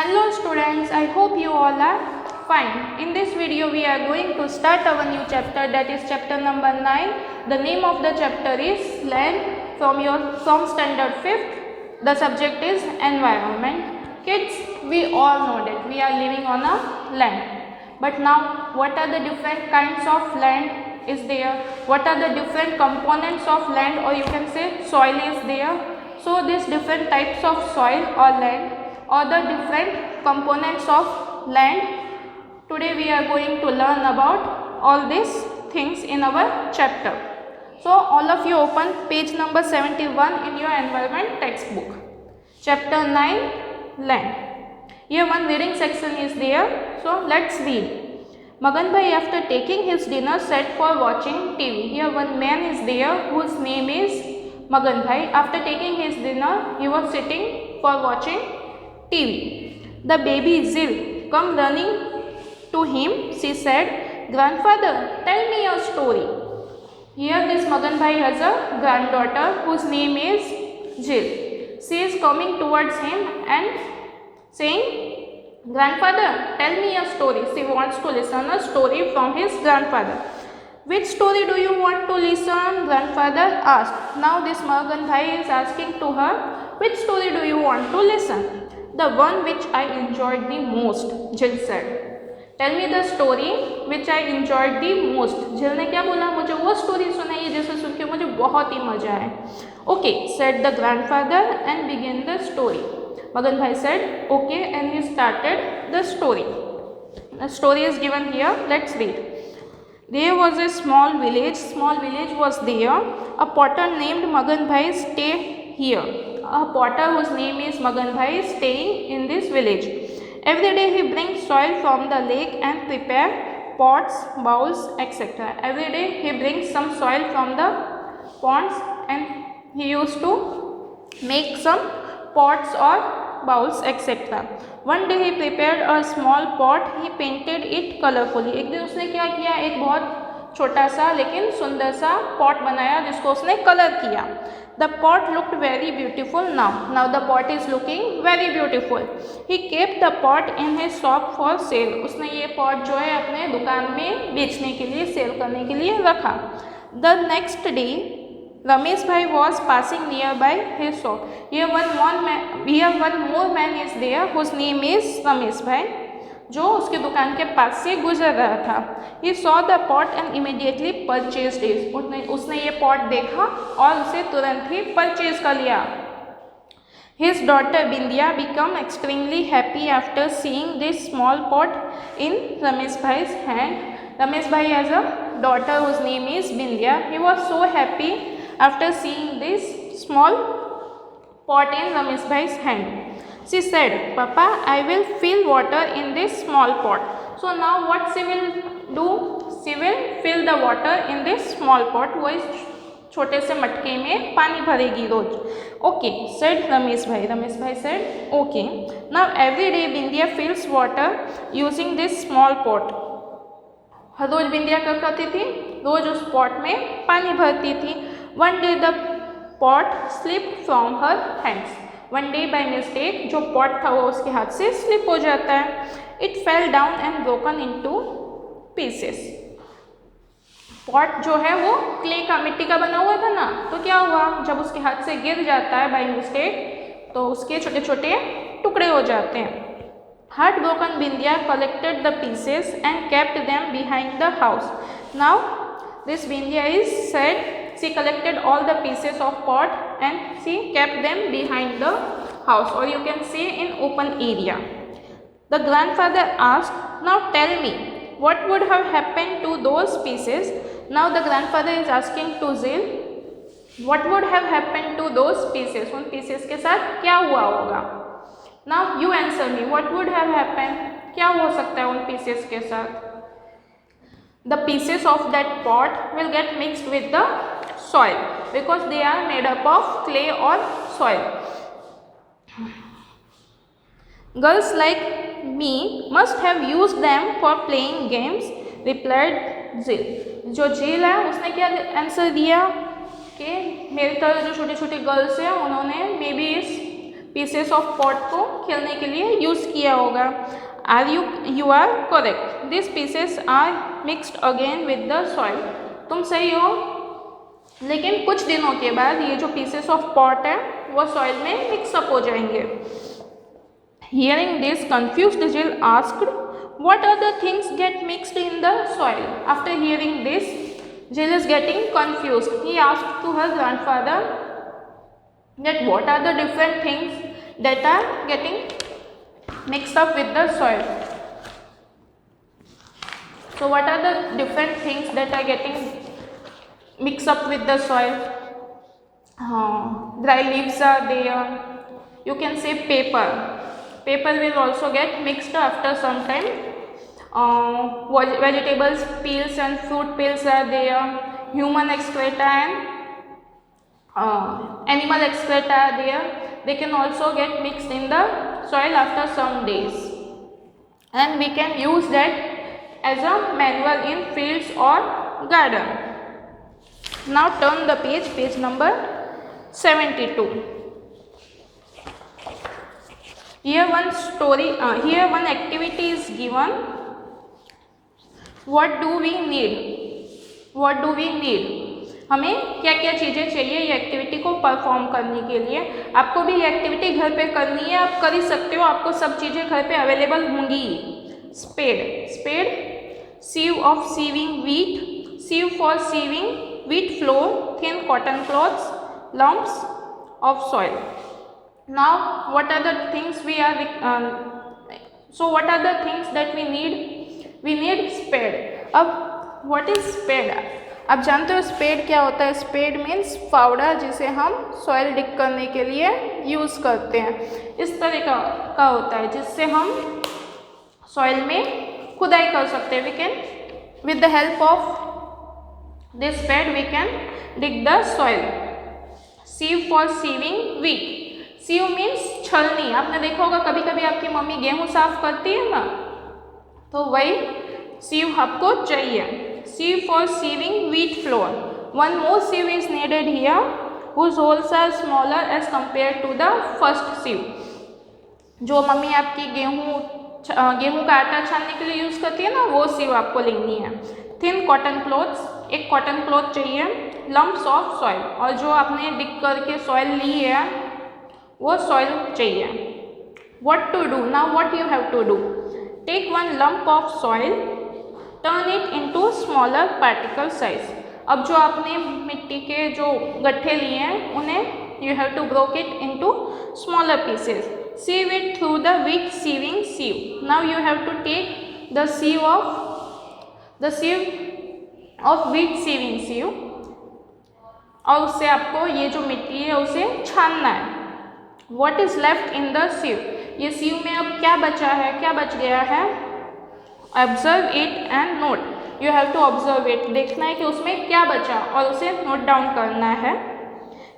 Hello students, I hope you all are fine. In this video we are going to start our new chapter, that is chapter number 9. The name of the chapter is Land from standard 5th. The subject is environment. Kids, we all know that we are living on a land. But now what are the different kinds of land is there? What are the different components of land, or you can say soil is there? So these different types of soil or land or the different components of land, today we are going to learn about all these things in our chapter. So all of you open page number 71 in your environment textbook, chapter 9, land. Here one reading section is there, so let's read. Magan Bhai, after taking his dinner, sat for watching TV. Here one man is there whose name is Magan Bhai. After taking his dinner, he was sitting for watching TV. The baby Zil come running to him. She said, "Grandfather, tell me a story." Here this Magan Bhai has a granddaughter whose name is Zil. She is coming towards him and saying, "Grandfather, tell me a story." She wants to listen a story from his grandfather. "Which story do you want to listen?" grandfather asked. Now this Magan Bhai is asking to her, "Which story do you want to listen?" "The one which I enjoyed the most," Jill said. "Tell me the story which I enjoyed the most." जिल ने क्या बोला, मुझे वो story सुनाइए जिसे सुन के मुझे बहुत ही मजा आए. "Okay," said the grandfather and began the story. Magan Bhai said, "Okay," and he started the story. The story is given here. Let's read. There was a small village. Small village was there. A potter named Magan Bhai stayed here. A potter whose name is Magan Bhai is staying in this village. Every day he brings soil from the lake and prepare pots, bowls, etc. Every day he brings some soil from the ponds and he used to make some pots or bowls, etc. One day he prepared a small pot. He painted it colorfully. एक दिन उसने क्या किया, एक बहुत छोटा सा लेकिन सुंदर सा पॉट बनाया जिसको उसने कलर किया. The pot looked very beautiful now. Now the pot is looking very beautiful. He kept the pot in his shop for sale. उसने ये pot जो है अपने दुकान में बेचने के लिए, सेल करने के लिए रखा. The next day, Ramesh Bhai was passing nearby his shop. Here one more man is there whose name is Ramesh Bhai, जो उसके दुकान के पास से गुजर रहा था. He saw the pot and immediately purchased it. उसने ये pot देखा और उसे तुरंत ही परचेज कर लिया. His daughter Bindya became extremely happy after seeing this small pot in Ramesh Bhai's hand. Ramesh Bhai has a daughter whose name is Bindya. He was so happy after seeing this small pot in Ramesh Bhai's hand. She said, "Papa, I will fill water in this small pot." So now what she will do? She will fill the water in this small pot. वो इस छोटे से मटके में पानी भरेगी रोज. Okay, said Ramesh Bhai. Ramesh Bhai said, "Okay." Now every day Bindya fills water using this small pot. हर रोज बिंदिया क्या करती थी? रोज उस पॉट में पानी भरती थी. One day the pot slipped from her hands. One day by mistake जो pot था वो उसके हाथ से स्लिप हो जाता है. It fell down and broken into pieces. Pot जो है वो क्ले का, मिट्टी का बना हुआ था ना, तो क्या हुआ, जब उसके हाथ से गिर जाता है बाय मिस्टेक तो उसके छोटे छोटे टुकड़े हो जाते हैं. Heartbroken Bindya collected the pieces and kept them behind the house. Now this Bindya is sad. She collected all the pieces of pot and she kept them behind the house, or you can say in open area. The grandfather asked, "Now tell me, what would have happened to those pieces?" Now the grandfather is asking to Zil, what would have happened to those pieces? उन pieces के साथ क्या हुआ होगा? Now you answer me, what would have happened? क्या हो सकता है उन pieces के साथ? The pieces of that pot will get mixed with the soil because they are made up of clay or soil. Girls like me must have used them for playing games, replied Jill. जो Jill है उसने क्या answer दिया कि मेरी तरह जो छोटी छोटी गर्ल्स हैं उन्होंने मे बी इस पीसेस ऑफ पॉट को खेलने के लिए यूज़ किया होगा। You are correct, this pieces are mixed again with the soil. तुम सही हो, लेकिन कुछ दिनों के बाद ये जो पीसेस ऑफ पॉट है वो सॉइल में मिक्सअप हो जाएंगे। हियरिंग दिस कंफ्यूज्ड जिल asked what are the things get mixed in the soil? After hearing this, Jill is getting confused. He asked to her grandfather that what are the different things that are getting mixed up with the soil. So what are the different things that are getting mixed up with the soil? Dry leaves are there. You can say paper. Paper will also get mixed after some time. Vegetables peels and fruit peels are there. Human excreta and animal excreta are there. They can also get mixed in the soil after some days, and we can use that as a manure in fields or garden. Now turn the page number 72. Here one story, here one activity is given. What do we need? What do we need? हमें क्या क्या चीज़ें चाहिए ये activity को perform करने के लिए। आपको भी ये एक्टिविटी घर पे करनी है, आप कर ही सकते हो, आपको सब चीज़ें घर पे अवेलेबल होंगी। Spade, sieve of sieving wheat, sieve for sieving wheat flour, thin cotton cloths, lumps of soil. Now what are the things we are so what are the things that we need? We need spade. अब what is spade? आप जानते हो spade क्या होता है? Spade means फावड़ा, जिसे हम सॉइल डिग करने के लिए यूज़ करते हैं। इस तरह का होता है जिससे हम सॉइल में खुदाई कर सकते हैं। We can with the help of this spade we can dig the soil. Sieve for sieving wheat, sieve means छलनी। आपने देखा होगा कभी कभी आपकी मम्मी गेहूँ साफ करती है ना, तो वही सीव आपको चाहिए। Sieve for sieving wheat flour, one more sieve is needed here whose holes are smaller as compared to the first sieve. जो मम्मी आपकी गेहूँ का आटा छानने के लिए यूज़ करती है ना, वो सीव आपको लेनी है। थिन कॉटन क्लॉथ्स, एक कॉटन क्लॉथ चाहिए। लम्प्स ऑफ सॉइल, और जो आपने डिग करके सॉइल ली है वो सॉइल चाहिए। What to do? Now what you have to do? Take one lump of soil, turn it into smaller particle size. अब जो आपने मिट्टी के जो गट्ठे लिए हैं उन्हें you have to break it into smaller pieces. Sieve it through the wheat sieving sieve. Now you have to take the sieve of wheat sieving sieve, और उससे आपको ये जो मिट्टी है उसे छानना है। What is left in the sieve? ये सीव में अब क्या बचा है, क्या बच गया है? Observe it and note. You have to observe it. देखना है कि उसमें क्या बचा और उसे नोट डाउन करना है।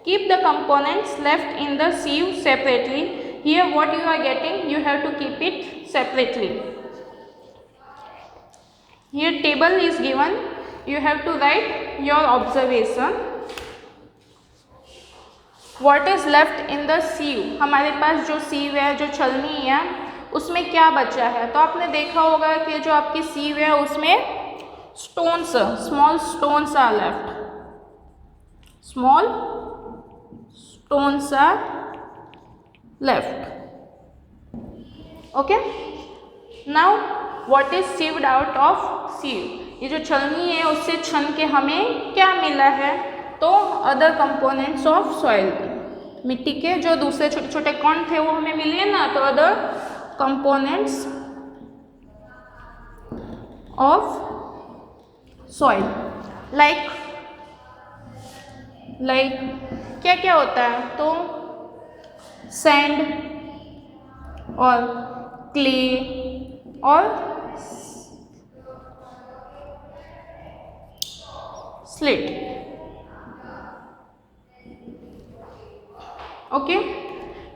Keep the components left in the sieve separately. Here what you are getting, you have to keep it separately. Here table is given. You have to write your observation. What is left in the sieve? हमारे पास जो सीव है, जो छलनी है, उसमें क्या बचा है? तो आपने देखा होगा कि जो आपकी सीव है उसमें stones, small stones are left, small stones are left. Okay, now what is sieved out of sieve? ये जो छलनी है उससे छन के हमें क्या मिला है? तो अदर कंपोनेंट्स ऑफ सॉइल, मिट्टी के जो दूसरे छोटे छोटे कण थे वो हमें मिले ना, तो other components of soil like क्या क्या होता है? तो सैंड और क्ले और slate. Okay,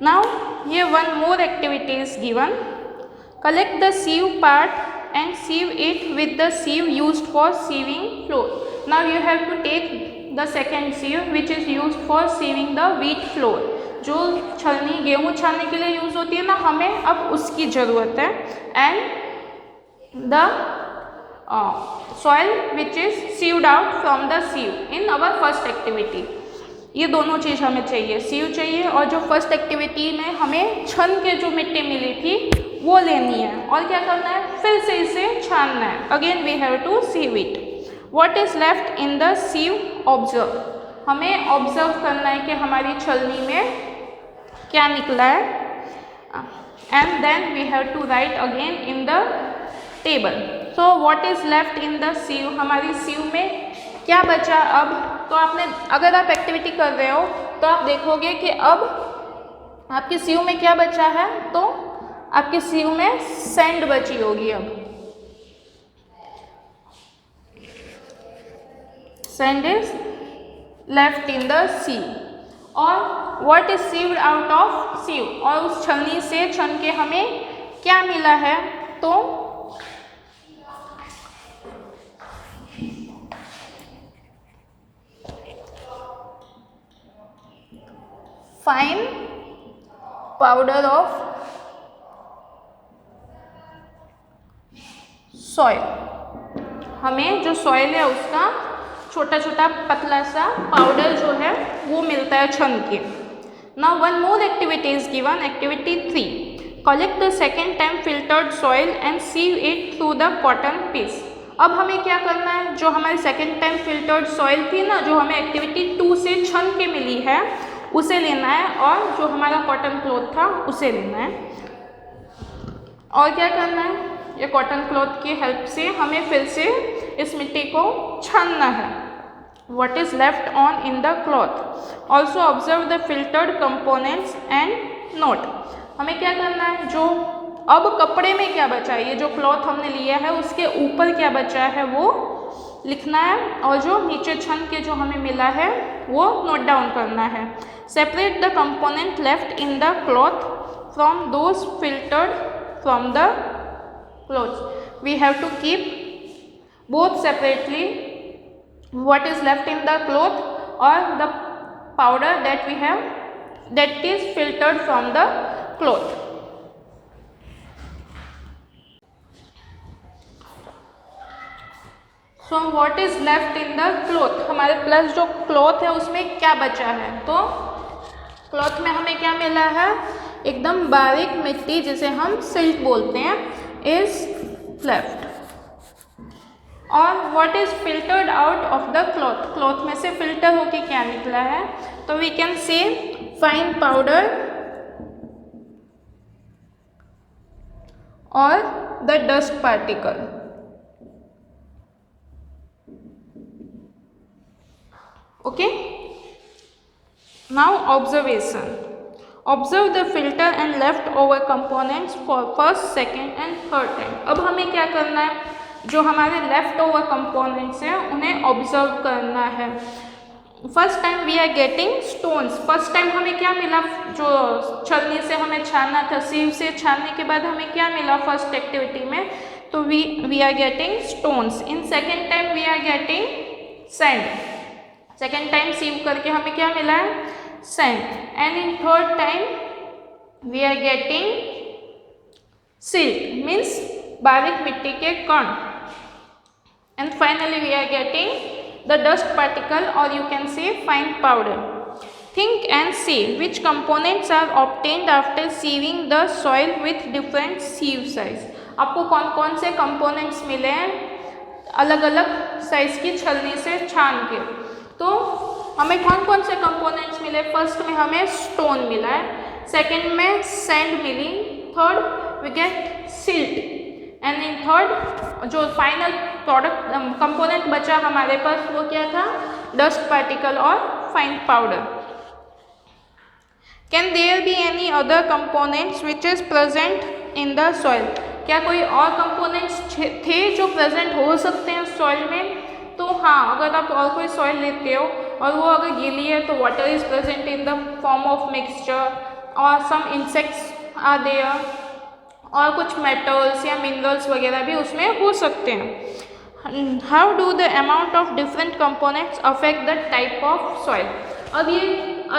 now here one more activity is given. Collect the sieve part and sieve it with the sieve used for sieving flour. Now you have to take the second sieve which is used for sieving the wheat flour. जो छलनी गेहूँ छानने के लिए use होती है ना, हमें अब उसकी ज़रूरत है। And the soil which is sieved out from the sieve in our first activity. ये दोनों चीज़ हमें चाहिए, सीव चाहिए और जो फर्स्ट एक्टिविटी में हमें छन के जो मिट्टी मिली थी वो लेनी है और क्या करना है, फिर से इसे छानना है। Again we have to sieve it. What is left in the sieve observe, हमें ऑब्जर्व करना है कि हमारी छलनी में क्या निकला है। And then we have to write again in the table. So what is left in the sieve, हमारी सीव में क्या बचा अब। तो आपने, अगर आप एक्टिविटी कर रहे हो तो आप देखोगे कि अब आपकी सीव में क्या बचा है, तो आपकी सीव में सैंड बची होगी। अब sand is left in the सीव। और what is sieved out of सीव, और उस छलनी से छन के हमें क्या मिला है, तो फाइन पाउडर ऑफ सॉइल, हमें जो सॉइल है उसका छोटा छोटा पतला सा पाउडर जो है वो मिलता है छन के। Now one more activity is given, activity 3, collect the second time filtered soil and sieve it through the cotton piece. अब हमें क्या करना है, जो हमारी सेकेंड टाइम फिल्टर्ड सॉइल थी ना, जो हमें एक्टिविटी 2 से छन के मिली है, उसे लेना है और जो हमारा कॉटन क्लॉथ था उसे लेना है। और क्या करना है, ये कॉटन क्लॉथ की हेल्प से हमें फिर से इस मिट्टी को छानना है। What is left on in the cloth? Also observe the filtered components and note. हमें क्या करना है, जो अब कपड़े में क्या बचा है, ये जो क्लॉथ हमने लिया है उसके ऊपर क्या बचा है वो लिखना है, और जो नीचे छन के जो हमें मिला है वो नोट डाउन करना है। Separate the component left in the cloth from those filtered from the cloth. We have to keep both separately, what is left in the cloth or the powder that we have that is filtered from the cloth. So what is left in the cloth, हमारे plus जो cloth है उसमें क्या बचा है, तो cloth में हमें क्या मिला है, एकदम बारीक मिट्टी जिसे हम सिल्क बोलते हैं, इज लेफ्ट। और what is filtered out of the cloth, cloth में से फिल्टर होके क्या निकला है, तो we can say fine powder और the dust particle. Okay, now observation, observe the filter and left over components for first, second and third time. अब हमें क्या करना है, जो हमारे लेफ्ट ओवर कंपोनेंट्स हैं उन्हें ऑब्जर्व करना है। First time we are getting stones, first time हमें क्या मिला, जो छलनी से हमें छानना था, सीव से छानने के बाद हमें क्या मिला फर्स्ट एक्टिविटी में, तो we are getting stones. In second time we are getting sand, second time sieve करके हमें क्या मिला है, sand. And in third time we are getting silk, means बारीक मिट्टी के कण। And finally we are getting the dust particle, or you can say fine powder. Think and say which components are obtained after sieving the soil with different sieve size. आपको कौन कौन से components मिले हैं अलग अलग साइज की छलनी से छान के, तो हमें कौन कौन से components मिले, फर्स्ट में हमें स्टोन मिला है, सेकेंड में सैंड मिली, third we get silt, and in third जो फाइनल प्रोडक्ट कंपोनेंट बचा हमारे पास वो क्या था, डस्ट पार्टिकल और fine powder. Can there be any other components which is present in the soil, क्या कोई और कंपोनेंट्स थे जो प्रेजेंट हो सकते हैं सॉइल में, तो हाँ, अगर आप और कोई सॉइल लेते हो और वो अगर गीली है तो water is present in the form of mixture, और सम इंसेक्ट्स आर देयर, और कुछ मेटल्स या मिनरल्स वगैरह भी उसमें हो सकते हैं। How do the amount of different components affect the type of soil, अब ये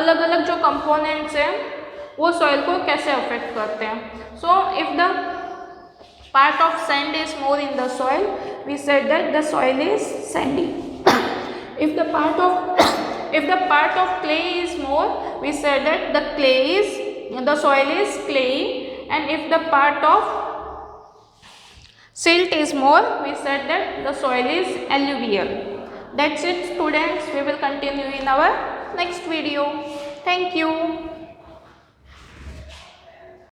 अलग अलग जो कंपोनेंट्स हैं वो सॉइल को कैसे अफेक्ट करते हैं. So if the part of sand is more in the soil, we said that the soil is sandy. if the part of clay is more, we said that the soil is clayey. And if the part of silt is more, we said that the soil is alluvial. That's it, students. We will continue in our next video. Thank you.